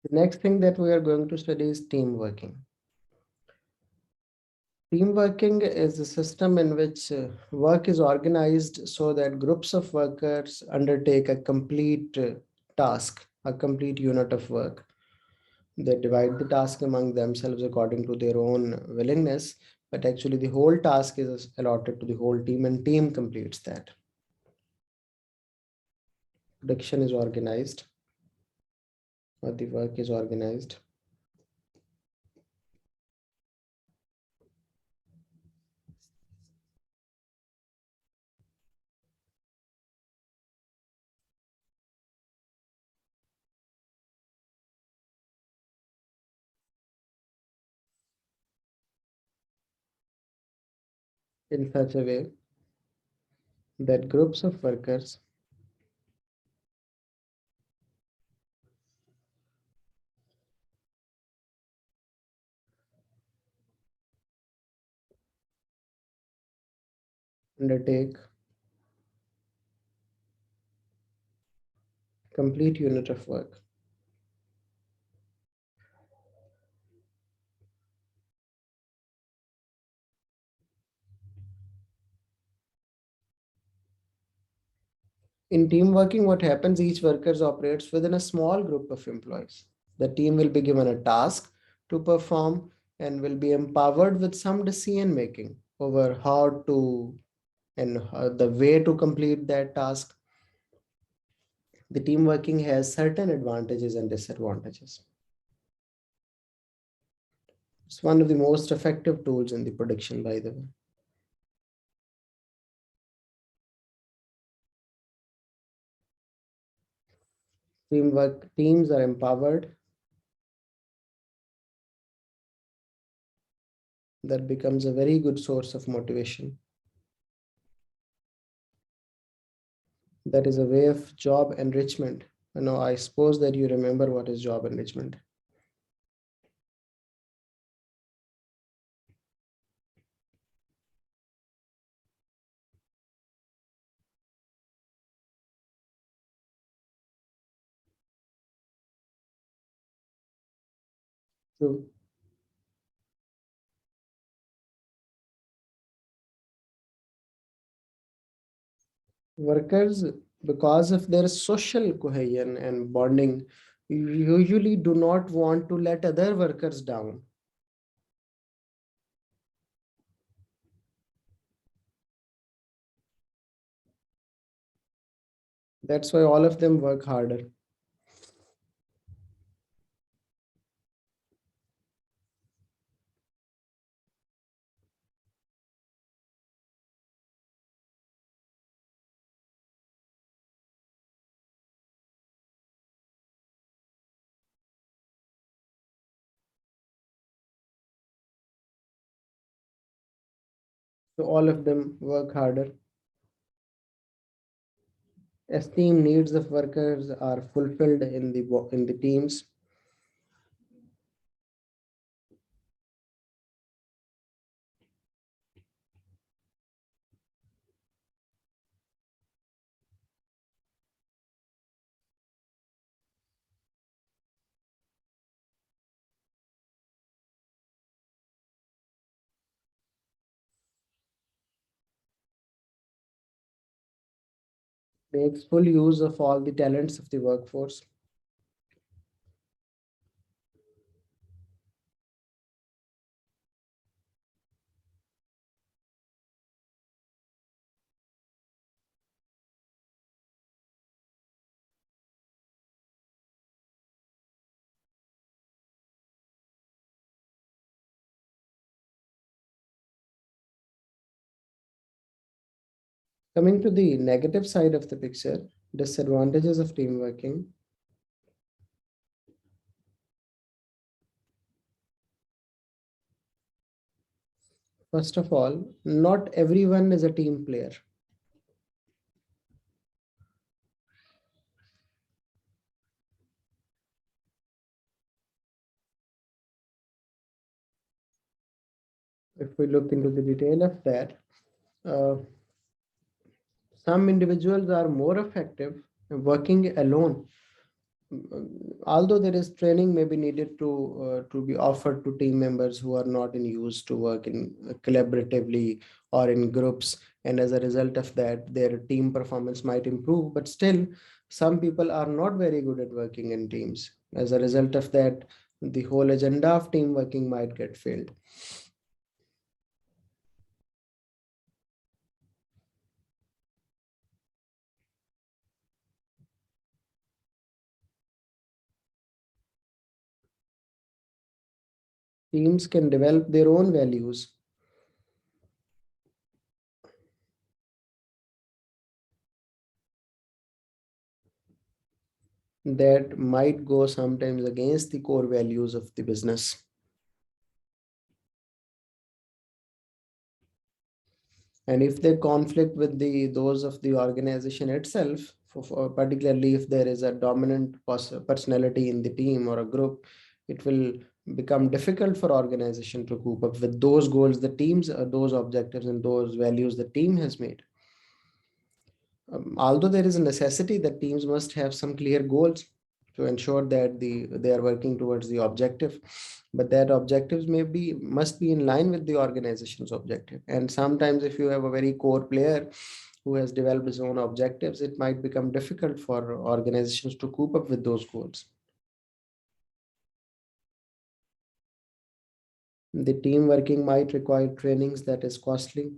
The next thing that we are going to study is team working. Team working is a system in which work is organized so that groups of workers undertake a complete task, a complete unit of work. They divide the task among themselves according to their own willingness, but actually the whole task is allotted to the whole team and team completes that. Production is organized or the work is organized in such a way that groups of workers undertake complete unit of work. In team working, what happens, each worker operates within a small group of employees. The team will be given a task to perform and will be empowered with some decision making over how to and the way to complete that task. The team working has certain advantages and disadvantages. It's one of the most effective tools in the production, by the way. Teamwork teams are empowered. That becomes a very good source of motivation. That is a way of job enrichment. I suppose that you remember what is job enrichment. So workers, because of their social cohesion and bonding, usually do not want to let other workers down. That's why all of them work harder. So all of them work harder. As team needs of workers are fulfilled in the teams, makes full use of all the talents of the workforce. Coming to the negative side of the picture, disadvantages of team working. First of all, not everyone is a team player. If we look into the detail of that, uh, some individuals are more effective working alone although there is training may be needed to be offered to team members who are not in use to work in collaboratively or in groups, and as a result of that their team performance might improve, but still some people are not very good at working in teams. As a result of that, the whole agenda of team working might get failed. Teams can develop their own values that might go sometimes against the core values of the business. And if they conflict with the those of the organization itself, particularly if there is a dominant personality in the team or a group, it will become difficult for organization to cope up with those goals, the teams, those objectives and those values the team has made. Although there is a necessity that teams must have some clear goals to ensure that they are working towards the objective, but that objectives must be in line with the organization's objective. And sometimes if you have a very core player who has developed his own objectives, it might become difficult for organizations to cope up with those goals. The team working might require trainings that is costly.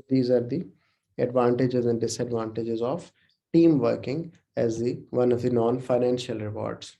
These are the advantages and disadvantages of team working as the one of the non-financial rewards.